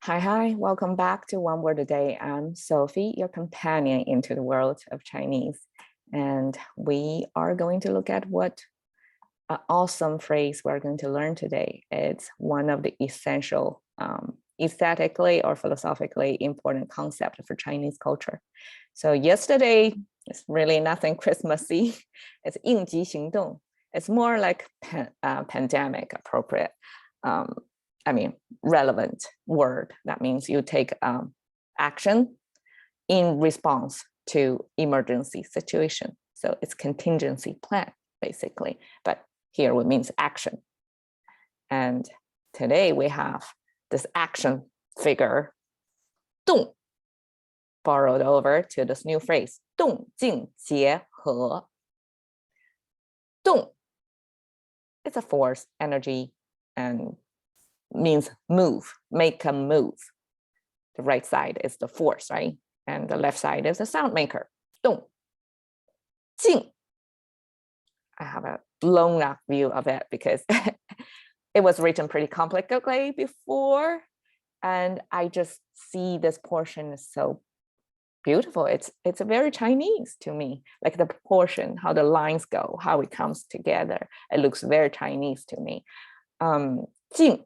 Hi, welcome back to One Word a Day. I'm Sophie, your companion into the world of Chinese. And we are going to look at what an awesome phrase we're going to learn today. It's one of the essential, aesthetically or philosophically important concept for Chinese culture. So yesterday, it's really nothing Christmassy. It's 应急行动. It's more like pandemic appropriate. Relevant word. That means you take action in response to emergency situation. So it's contingency plan, basically. But here it means action. And today we have this action figure, 动, borrowed over to this new phrase, 动静结合. 动, it's a force, energy, and means move, make a move. The right side is the force, right? And the left side is the sound maker. 动. 静. I have a blown up view of it because it was written pretty complicatedly before. And I just see this portion is so beautiful. It's a very Chinese to me, like the portion, how the lines go, how it comes together. It looks very Chinese to me. 静.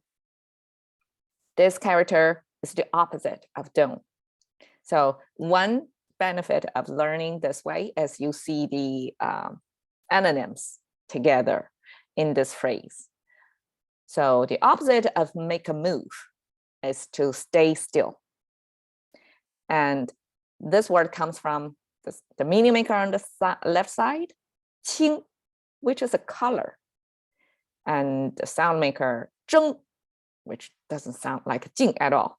This character is the opposite of 动. So one benefit of learning this way is you see the anonyms together in this phrase. So the opposite of make a move is to stay still. And this word comes from the meaning maker on the left side, 清, which is a color, and the sound maker, 争, which doesn't sound like 静 at all,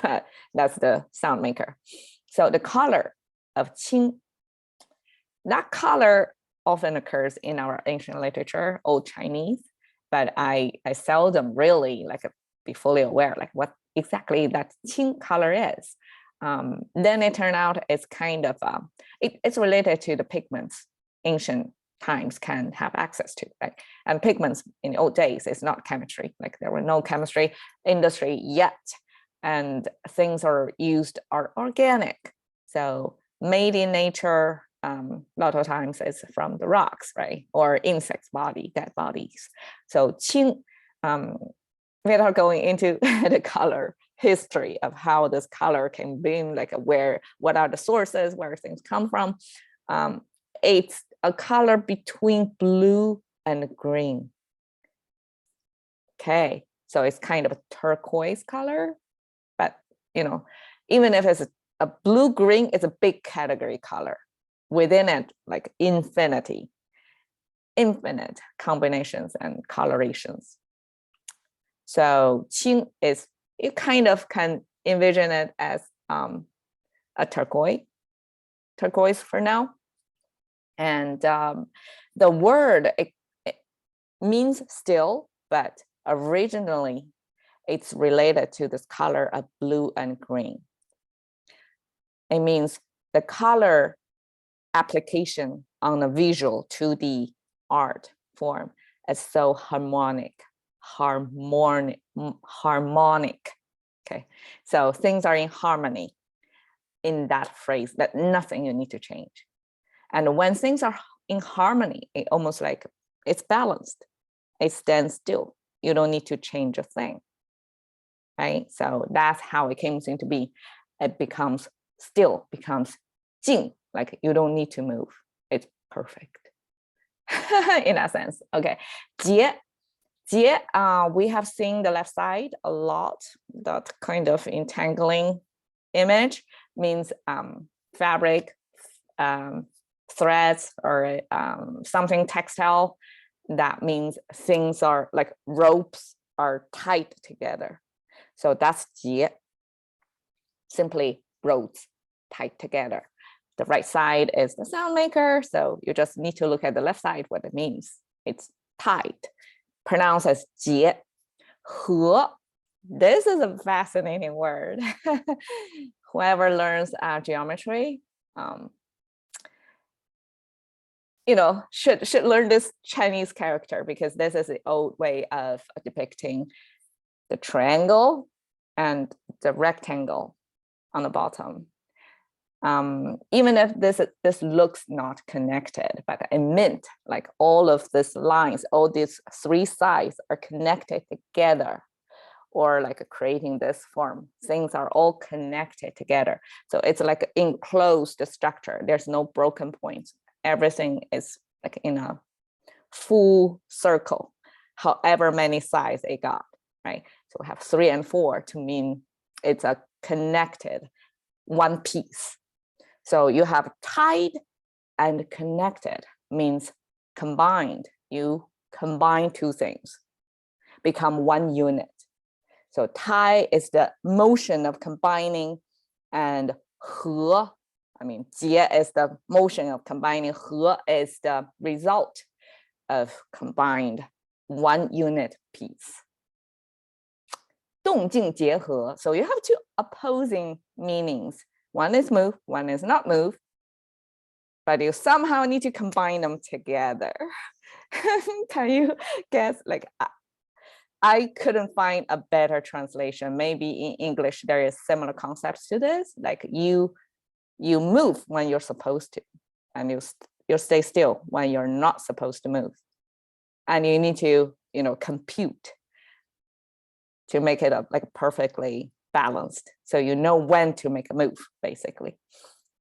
but that's the sound maker. So the color of 清, that color often occurs in our ancient literature, Old Chinese, but I seldom really be fully aware what exactly that 清color is. Then it turned out it's kind of, it's related to the pigments ancient times can have access to, right? And pigments in the old days is not chemistry, there were no chemistry industry yet, and things are organic, so made in nature. A lot of times it's from the rocks, right, or insects dead bodies. So 清, without going into the color history of how this color can be, what are the sources, where things come from, it's a color between blue and green. Okay, so it's kind of a turquoise color, but even if it's a blue-green, it's a big category color. Within it, infinite combinations and colorations. So 清is, you kind of can envision it as a turquoise for now. And the word, it means still, but originally it's related to this color of blue and green. It means the color application on the visual 2D art form is so harmonic. Okay, so things are in harmony in that phrase, that nothing you need to change. And when things are in harmony, it almost like it's balanced. It stands still. You don't need to change a thing, right? So that's how it comes into be. It becomes still, becomes 静, you don't need to move. It's perfect in that sense. Okay, 结, we have seen the left side a lot. That kind of entangling image means fabric, threads, or something textile. That means things are ropes are tied together. So that's 结, simply ropes tied together. The right side is the sound maker, so you just need to look at the left side, what it means. It's tied, pronounced as 结. 和, this is a fascinating word. Whoever learns geometry, should learn this Chinese character, because this is the old way of depicting the triangle and the rectangle on the bottom. Even if this looks not connected, but it meant like all of these lines, all these three sides are connected together, or like creating this form. Things are all connected together. So it's like an enclosed structure. There's no broken points. Everything is like in a full circle, however many sides it got, right? So we have 3 and 4 to mean it's a connected one piece. So you have tied and connected means combined. You combine two things, become one unit. So tie is the motion of combining, and 和, I mean, 结 is the motion of combining, 和 is the result of combined one unit piece. 动静结合, so you have two opposing meanings. One is move, one is not move, but you somehow need to combine them together. Can you guess? Like, I couldn't find a better translation. Maybe in English there is similar concepts to this. Like you move when you're supposed to, and you stay still when you're not supposed to move. And you need to, compute to make it up like perfectly balanced. So you know when to make a move, basically.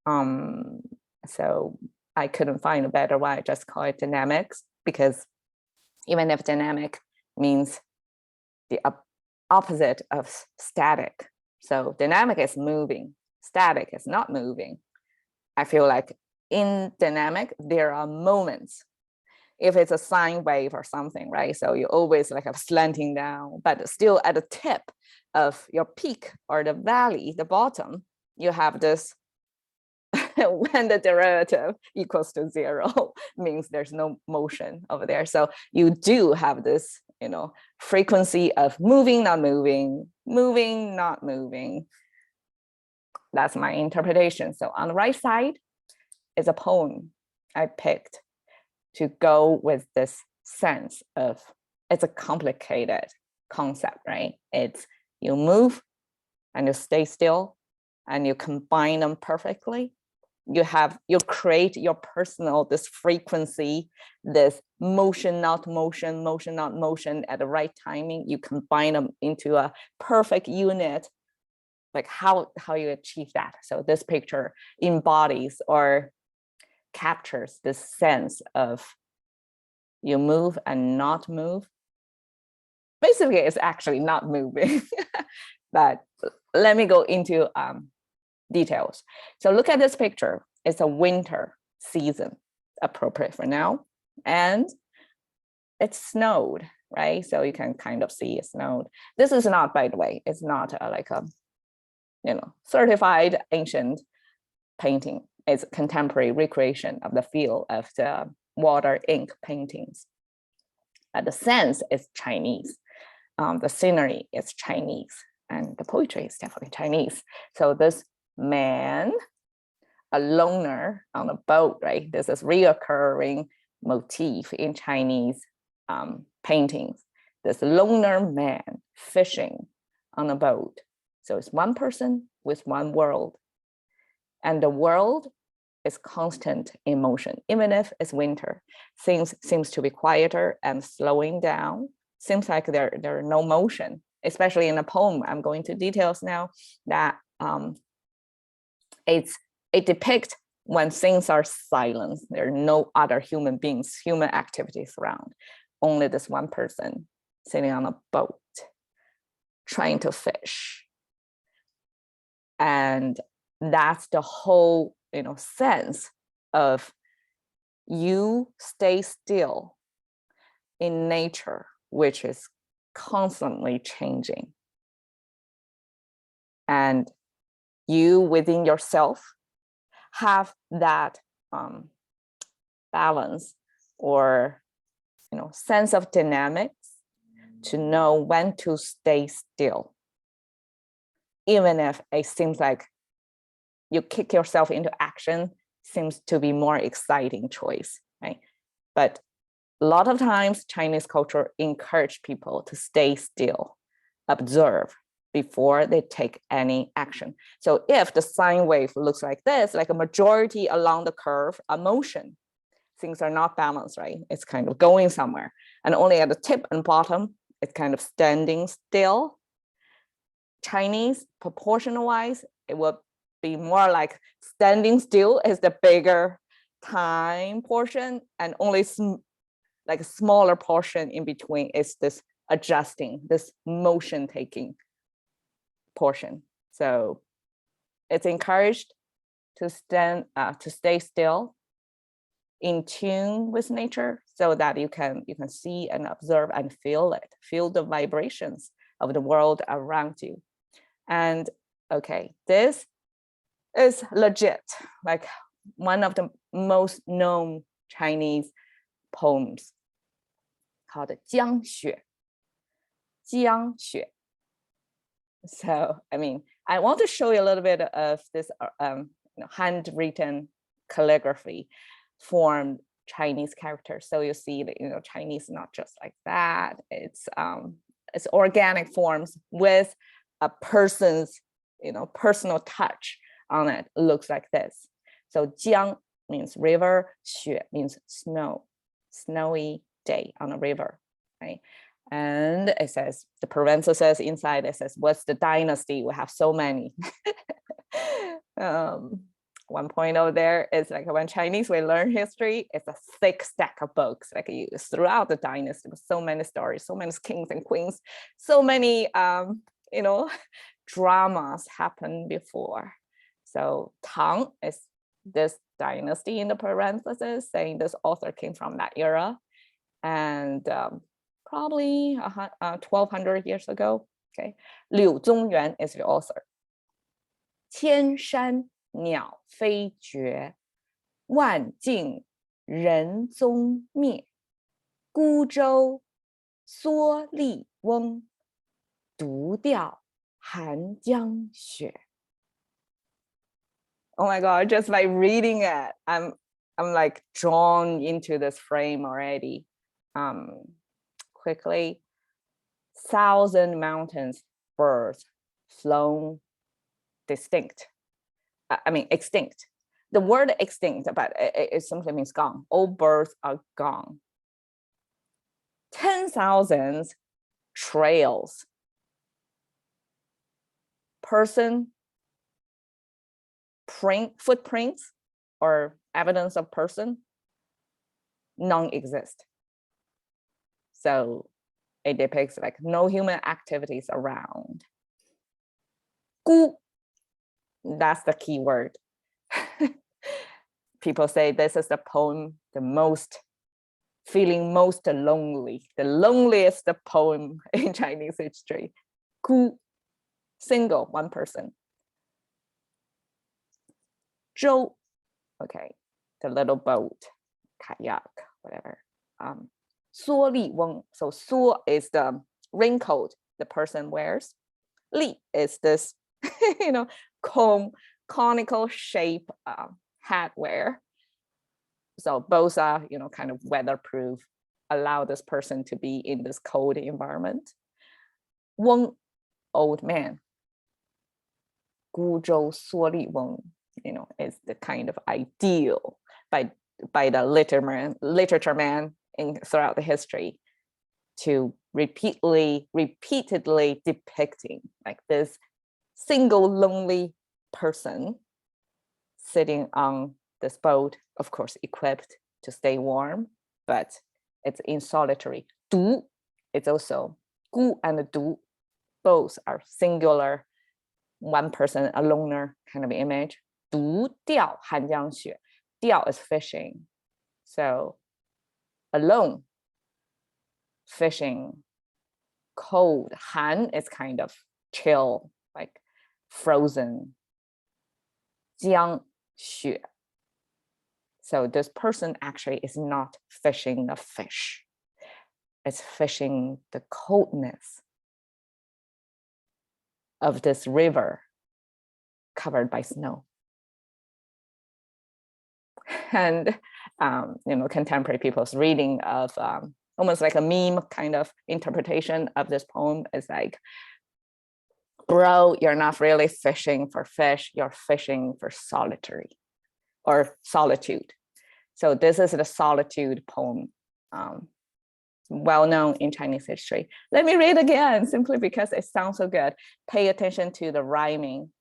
So I couldn't find a better way. I just call it dynamics, because even if dynamic means the opposite of static. So dynamic is moving, static is not moving. I feel like in dynamic, there are moments. If it's a sine wave or something, right? So you always like have slanting down, but still at the tip of your peak or the valley, the bottom, you have this when the derivative equals to 0 means there's no motion over there. So you do have this, frequency of moving, not moving, moving, not moving. That's my interpretation. So on the right side is a poem I picked to go with this sense of, it's a complicated concept, right? It's you move and you stay still and you combine them perfectly. You create your personal, this frequency, this motion, not motion, motion, not motion at the right timing. You combine them into a perfect unit. Like how you achieve that. So this picture embodies or captures this sense of you move and not move. Basically, it's actually not moving, but let me go into details. So look at this picture. It's a winter season, appropriate for now. And it snowed, right? So you can kind of see it snowed. This is not, by the way, it's not like a, certified ancient painting. It's contemporary recreation of the feel of the water ink paintings. The sense is Chinese. The scenery is Chinese, and the poetry is definitely Chinese. So this man, a loner on a boat, right? This is reoccurring motif in Chinese paintings. This loner man fishing on a boat. So it's one person with one world. And the world is constant in motion, even if it's winter. Things seems to be quieter and slowing down. Seems like there are no motion, especially in a poem. I'm going to details now that it depicts when things are silent. There are no other human beings, human activities around. Only this one person sitting on a boat, trying to fish. And that's the whole, sense of you stay still in nature, which is constantly changing. And you within yourself have that balance or, sense of dynamics to know when to stay still. Even if it seems like you kick yourself into action, seems to be more exciting choice, right? But a lot of times Chinese culture encourage people to stay still, observe, before they take any action. So if the sine wave looks like this, like a majority along the curve, a motion, things are not balanced, right? It's kind of going somewhere. And only at the tip and bottom, it's kind of standing still. Chinese, proportional-wise, it will be more like standing still is the bigger time portion, and only like a smaller portion in between is this adjusting, this motion taking portion. So it's encouraged to stay still, in tune with nature, so that you can see and observe and feel the vibrations of the world around you. And okay, this is legit, like one of the most known Chinese poems called Jiang Xue. Jiang Xue. So, I mean, I want to show you a little bit of this handwritten calligraphy formed Chinese characters. So you see that, Chinese not just like that. It's organic forms with a person's, personal touch on it. It looks like this. So Jiang means river, Xue means snow, snowy day on a river, right? And it says, the parenthesis inside, it says, what's the dynasty? We have so many. One point over there is like when Chinese, we learn history, it's a thick stack of books, like throughout the dynasty, with so many stories, so many kings and queens, so many, dramas happened before. So Tang is this dynasty in the parenthesis, saying this author came from that era. And probably 1200 years ago. Okay, Liu Zongyuan is the author. 千山鸟飞绝，万径人踪灭。孤舟蓑笠翁，独钓寒江雪。Oh my God, just by reading it, I'm like drawn into this frame already. Quickly, 1,000 mountains, birds, flown, extinct. The word extinct, but it simply means gone. All birds are gone. 10,000 trails. Person, footprints, or evidence of person, non-exist. So it depicts like no human activities around. Gu, that's the key word. People say this is the poem, feeling most lonely, the loneliest poem in Chinese history. Gu, single, one person. Zhou, okay, the little boat, kayak, whatever. Suo Li Weng. So Suo is the raincoat the person wears. Li is this, conical shape hat wear. So both are, kind of weatherproof, allow this person to be in this cold environment. Weng, old man. Guzhou Suo Li Weng, is the kind of ideal by the literature man throughout the history, to repeatedly depicting like this single lonely person sitting on this boat, of course equipped to stay warm, but it's in solitary. Du, it's also gu and du, both are singular, one person, a loner kind of image. Du diao hanjiang xue. Diao is fishing. So alone, fishing, cold. Han is kind of chill, like frozen. Jiang xue. So this person actually is not fishing a fish. It's fishing the coldness of this river covered by snow. And contemporary people's reading of almost like a meme kind of interpretation of this poem is like Bro, you're not really fishing for fish, you're fishing for solitary or solitude. So this is the solitude poem, well known in Chinese history. Let me read again, simply because it sounds so good. Pay attention to the rhyming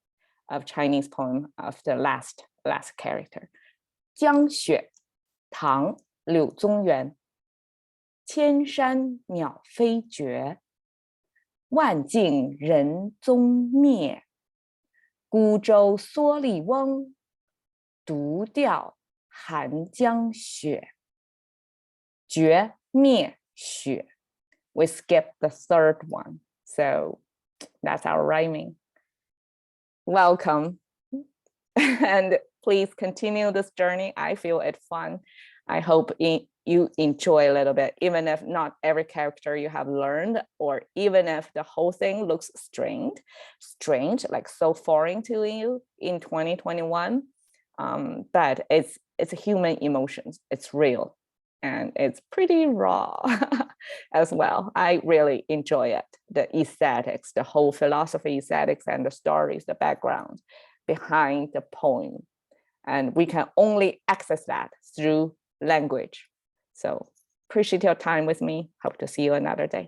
of Chinese poem of the last character. 江雪，唐，柳宗元。千山鸟飞绝，万径人踪灭。孤舟蓑笠翁，独钓寒江雪。绝灭雪。We skip the third one, so that's our rhyming. Welcome, and please continue this journey. I feel it fun. I hope you enjoy a little bit, even if not every character you have learned, or even if the whole thing looks strange, like so foreign to you in 2021. But it's a human emotions. It's real, and it's pretty raw as well. I really enjoy it. The aesthetics, the whole philosophy, aesthetics, and the stories, the background behind the poem. And we can only access that through language. So appreciate your time with me. Hope to see you another day.